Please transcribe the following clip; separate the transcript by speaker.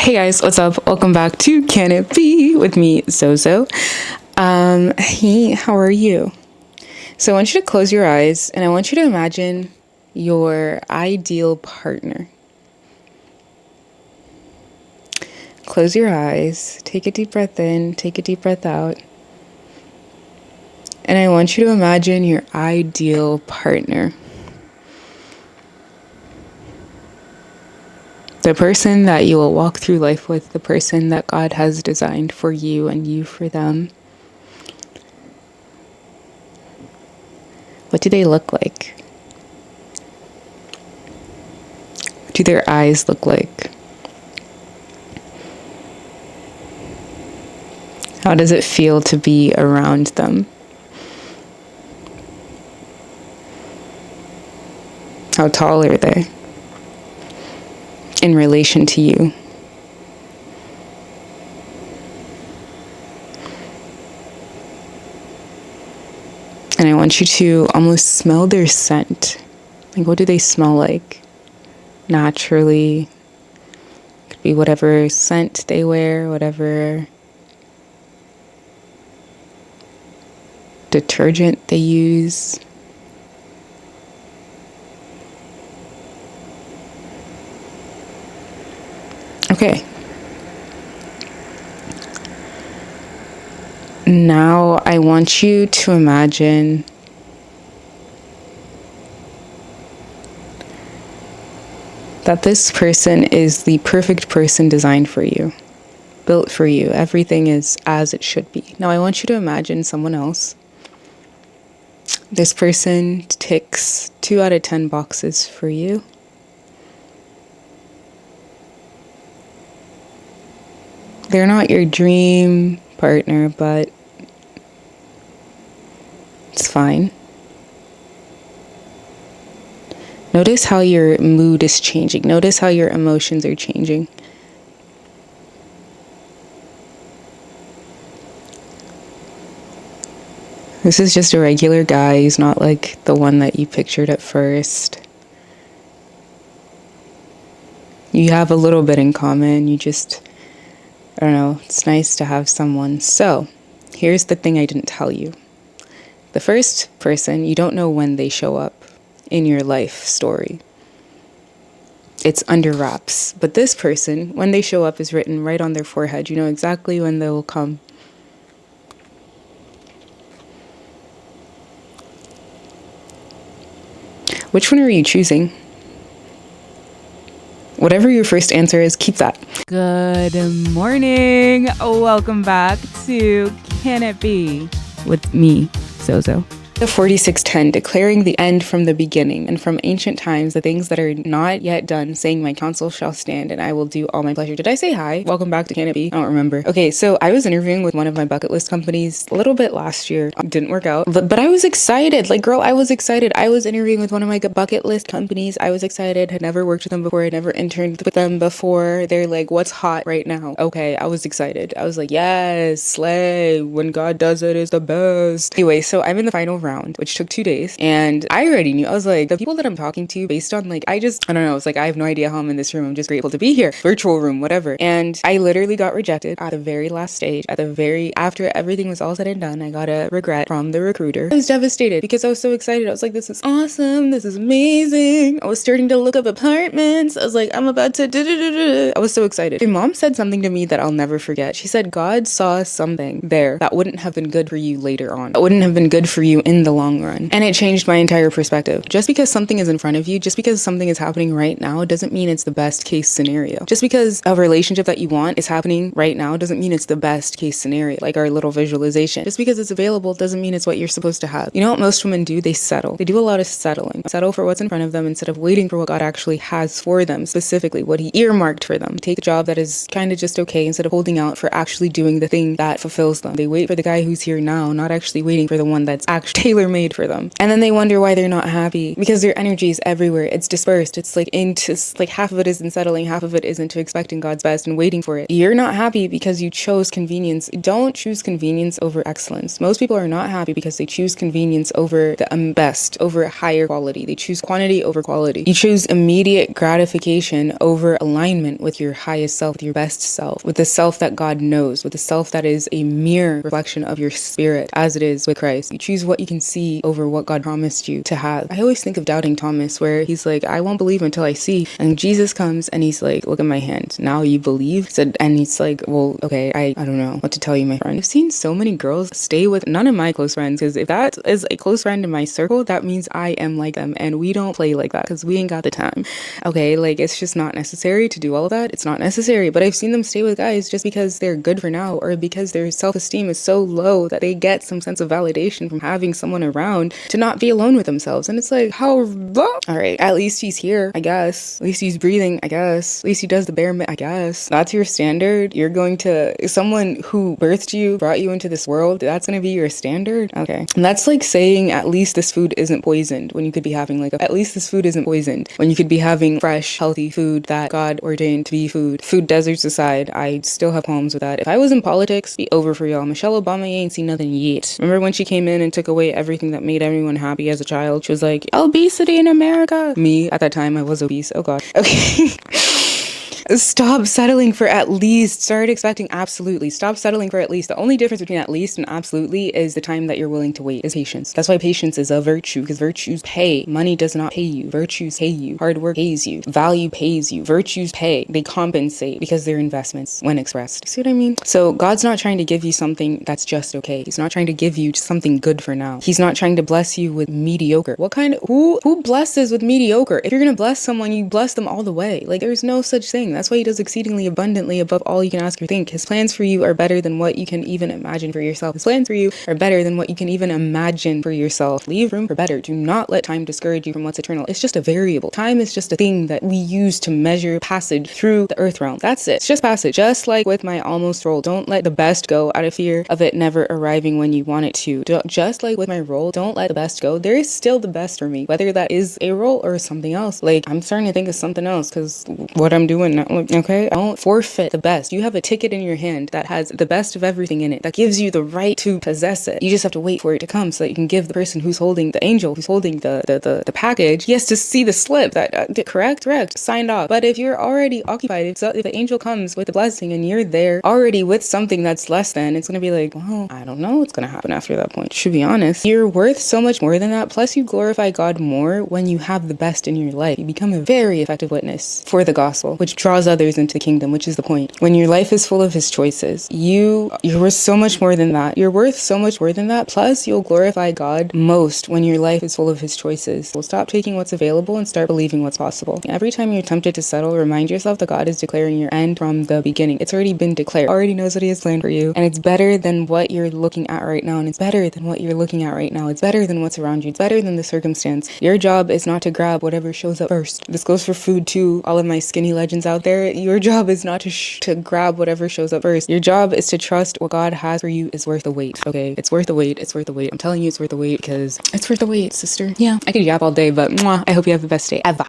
Speaker 1: Hey guys, what's up? Welcome back to Can It Be with me, Zozo. Hey, how are you? So I want you to close your eyes and I want you to imagine your ideal partner. Close your eyes, take a deep breath in, take a deep breath out. And I want you to imagine your ideal partner. The person that you will walk through life with, the person that God has designed for you and you for them. What do they look like? What do their eyes look like? How does it feel to be around them? How tall are they in relation to you? And I want you to almost smell their scent. Like, what do they smell like? Naturally. Could be whatever scent they wear, whatever detergent they use. Okay. Now I want you to imagine that this person is the perfect person designed for you, built for you. Everything is as it should be. Now I want you to imagine someone else. This person ticks 2 out of 10 boxes for you. They're not your dream partner, but it's fine. Notice how your mood is changing. Notice how your emotions are changing. This is just a regular guy. He's not like the one that you pictured at first. You have a little bit in common. You just, I don't know, it's nice to have someone. So, here's the thing I didn't tell you. The first person, you don't know when they show up in your life story. It's under wraps. But this person, when they show up, is written right on their forehead. You know exactly when they will come. Which one are you choosing? Whatever your first answer is, keep that.
Speaker 2: Good morning. Welcome back to Can It Be with me, Zozo.
Speaker 1: The 4610, declaring the end from the beginning, and from ancient times the things that are not yet done, saying my counsel shall stand, and I will do all my pleasure. Did I say hi? Welcome back to Can It Be? I don't remember. Okay, so I was interviewing with one of my bucket list companies a little bit last year. Didn't work out, but I was excited. Like, girl, I was excited. I was interviewing with one of my bucket list companies. I was excited. Had never worked with them before. Had never interned with them before. They're like, what's hot right now? Okay, I was excited. I was like, yes, slay. When God does it is the best. Anyway, so I'm in the final round, which took 2 days, and I already knew. I was like, the people that I'm talking to, based on like, I don't know, it's like, I have no idea how I'm in this room. I'm just grateful to be here. Virtual room, whatever. And I literally got rejected at the very last stage, after everything was all said and done. I got a regret from the recruiter. I was devastated because I was so excited. I was like, this is awesome. This is amazing. I was starting to look up apartments. I was like, I'm about to I was so excited. My mom said something to me that I'll never forget. She said, God saw something there that wouldn't have been good for you later on. That wouldn't have been good for you in the long run. And it changed my entire perspective. Just because something is in front of you, just because something is happening right now, doesn't mean it's the best case scenario. Just because a relationship that you want is happening right now doesn't mean it's the best case scenario, like our little visualization. Just because it's available doesn't mean it's what you're supposed to have. You know what most women do? They settle. They do a lot of settling. Settle for what's in front of them instead of waiting for what God actually has for them, specifically what He earmarked for them. Take a job that is kind of just okay instead of holding out for actually doing the thing that fulfills them. They wait for the guy who's here now, not actually waiting for the one that's actually tailor-made for them. And then they wonder why they're not happy because their energy is everywhere. It's dispersed. It's like half of it isn't settling, half of it is into expecting God's best and waiting for it. You're not happy because you chose convenience. Don't choose convenience over excellence. Most people are not happy because they choose convenience over the best, over higher quality. They choose quantity over quality. You choose immediate gratification over alignment with your highest self, with your best self, with the self that God knows, with the self that is a mere reflection of your spirit as it is with Christ. You choose what you can see over what God promised you to have. I always think of Doubting Thomas, where he's like, I won't believe until I see. And Jesus comes and he's like, look at my hand. Now you believe? And he's like, well, okay, I don't know what to tell you, my friend. I've seen so many girls stay with none of my close friends, because if that is a close friend in my circle, that means I am like them, and we don't play like that because we ain't got the time. Okay, like, it's just not necessary to do all of that. It's not necessary. But I've seen them stay with guys just because they're good for now, or because their self-esteem is so low that they get some sense of validation from having someone around to not be alone with themselves. And it's like, how? All right, at least he's here, I guess. At least he's breathing, I guess. At least he does the bare minimum, I guess. That's your standard. You're going to, someone who birthed you, brought you into this world, that's going to be your standard? Okay. And that's like saying, at least this food isn't poisoned, when you could be having at least this food isn't poisoned, when you could be having fresh, healthy food that God ordained to be food. Food deserts aside, I still have qualms with that. If I was in politics, be over for y'all. Michelle Obama ain't seen nothing yet. Remember when she came in and took away everything that made everyone happy as a child? She was like, obesity in America. Me, at that time, I was obese. Oh God. Okay. Stop settling for at least. Start expecting absolutely. Stop settling for at least. The only difference between at least and absolutely is the time that you're willing to wait, is patience. That's why patience is a virtue, because virtues pay. Money does not pay you. Virtues pay you. Hard work pays you. Value pays you. Virtues pay. They compensate because they're investments when expressed. See what I mean? So God's not trying to give you something that's just okay. He's not trying to give you something good for now. He's not trying to bless you with mediocre. What kind of, who blesses with mediocre? If you're gonna bless someone, you bless them all the way. Like, there's no such thing. That's why he does exceedingly abundantly above all you can ask or think. His plans for you are better than what you can even imagine for yourself. His plans for you are better than what you can even imagine for yourself. Leave room for better. Do not let time discourage you from what's eternal. It's just a variable. Time is just a thing that we use to measure passage through the earth realm. That's it. It's just passage. Just like with my almost roll, don't let the best go out of fear of it never arriving when you want it to. Just like with my roll, don't let the best go. There is still the best for me, whether that is a roll or something else. Like, I'm starting to think of something else, because what I'm doing now, okay? Don't forfeit the best. You have a ticket in your hand that has the best of everything in it, that gives you the right to possess it. You just have to wait for it to come so that you can give the person who's holding the angel, who's holding the package, he has to see the slip that, correct, signed off. But if you're already occupied, if the angel comes with a blessing and you're there already with something that's less than, it's going to be like, well, I don't know what's going to happen after that point. To be honest, you're worth so much more than that. Plus, you glorify God more when you have the best in your life. You become a very effective witness for the gospel, which draws others into the kingdom, which is the point. When your life is full of his choices, you're worth so much more than that. You're worth so much more than that. Plus, you'll glorify God most when your life is full of his choices. Well, stop taking what's available and start believing what's possible. Every time you're tempted to settle, remind yourself that God is declaring your end from the beginning. It's already been declared. Already knows what he has planned for you. And it's better than what you're looking at right now. And it's better than what you're looking at right now. It's better than what's around you. It's better than the circumstance. Your job is not to grab whatever shows up first. This goes for food too. All of my skinny legends out there. Your job is not to grab whatever shows up first. Your job is to trust what God has for you is worth the wait. Okay? It's worth the wait. It's worth the wait. I'm telling you, it's worth the wait, because it's worth the wait, sister. Yeah. I could yap all day, but I hope you have the best day ever.